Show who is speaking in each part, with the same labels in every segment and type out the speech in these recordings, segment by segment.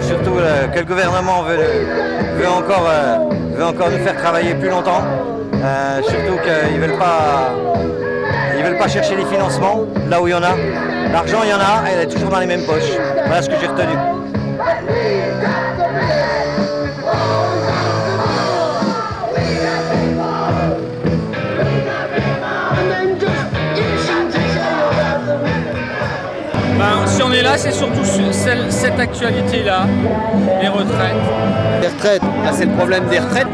Speaker 1: Surtout que le gouvernement veut encore nous faire travailler plus longtemps. Surtout qu'ils veulent pas chercher les financements là où il y en a. L'argent il y en a et elle est toujours dans les mêmes poches. Voilà ce que j'ai retenu.
Speaker 2: Si on est là, c'est surtout cette actualité-là, les retraites.
Speaker 3: Les retraites, là c'est le problème des retraites.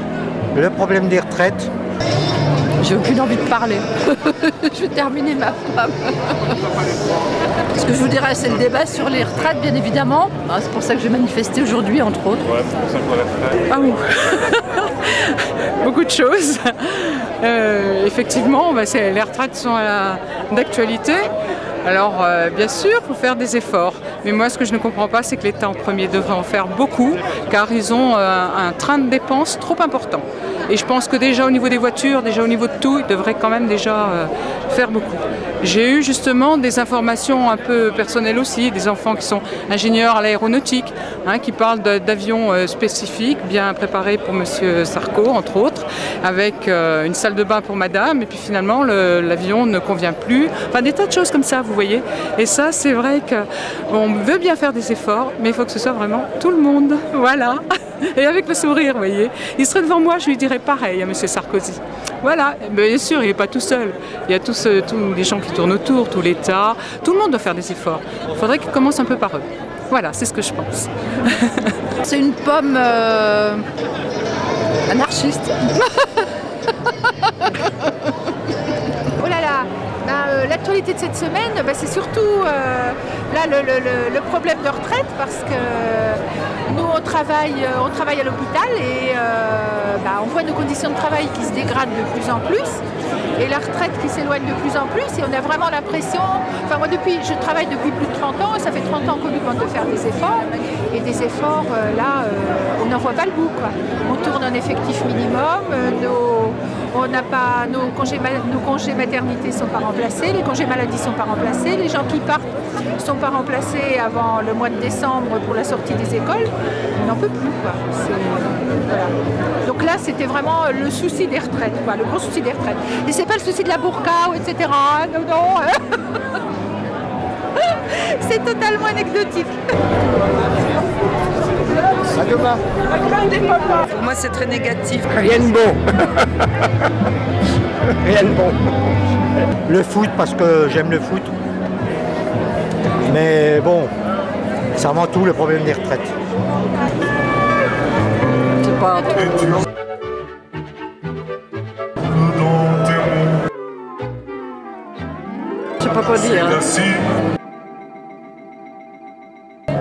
Speaker 1: Le problème des retraites.
Speaker 4: J'ai aucune envie de parler. Je vais terminer ma femme. Ce que je vous dirais, c'est le débat sur les retraites, bien évidemment. C'est pour ça que j'ai manifesté aujourd'hui, entre autres.
Speaker 5: Ouais, c'est pour ça que les retraites.
Speaker 2: Ah oui. Beaucoup de choses. Effectivement, les retraites sont d'actualité. Alors, bien sûr, il faut faire des efforts. Mais moi, ce que je ne comprends pas, c'est que l'État en premier devrait en faire beaucoup, car ils ont un train de dépenses trop important. Et je pense que déjà au niveau des voitures, déjà au niveau de tout, ils devraient quand même déjà faire beaucoup. J'ai eu justement des informations un peu personnelles aussi, des enfants qui sont ingénieurs à l'aéronautique, qui parlent d'avions spécifiques, bien préparés pour Monsieur Sarko, entre autres, avec une salle de bain pour madame, et puis finalement l'avion ne convient plus. Enfin, des tas de choses comme ça, vous voyez. Et ça, c'est vrai qu'on veut bien faire des efforts, mais il faut que ce soit vraiment tout le monde. Voilà. Et avec le sourire, vous voyez. Il serait devant moi, je lui dirais pareil à M. Sarkozy. Voilà, bien sûr, il n'est pas tout seul. Il y a tous les gens qui tournent autour, tout l'État. Tout le monde doit faire des efforts. Il faudrait qu'il commence un peu par eux. Voilà, c'est ce que je pense.
Speaker 4: C'est une pomme anarchiste. Oh là là, l'actualité de cette semaine, c'est surtout là, le problème de retraite, parce que nous on travaille à l'hôpital et on voit nos conditions de travail qui se dégradent de plus en plus et la retraite qui s'éloigne de plus en plus, et on a vraiment l'impression, enfin moi je travaille depuis plus de 30 ans et ça fait 30 ans qu'on nous demande de faire des efforts, et des efforts là on n'en voit pas le bout, quoi. On tourne un effectif minimum, nos congés maternité sont pas remplacés, les congés maladie sont pas remplacés, les gens qui partent sont pas remplacés avant le mois de décembre pour la sortie des écoles. On n'en peut plus, quoi. Voilà. Donc là, c'était vraiment le souci des retraites, quoi, le gros souci des retraites. Et c'est pas le souci de la burqa, etc. Non. C'est totalement anecdotique.
Speaker 3: À demain.
Speaker 4: Pour moi, c'est très négatif.
Speaker 3: Rien de bon. Rien de bon.
Speaker 1: Le foot, parce que j'aime le foot. Mais bon, c'est avant tout le problème des retraites.
Speaker 4: C'est pas... Je sais pas quoi dire.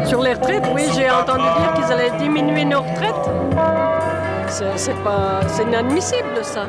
Speaker 6: Sur les retraites, oui, j'ai entendu dire qu'ils allaient diminuer nos retraites. C'est inadmissible, ça.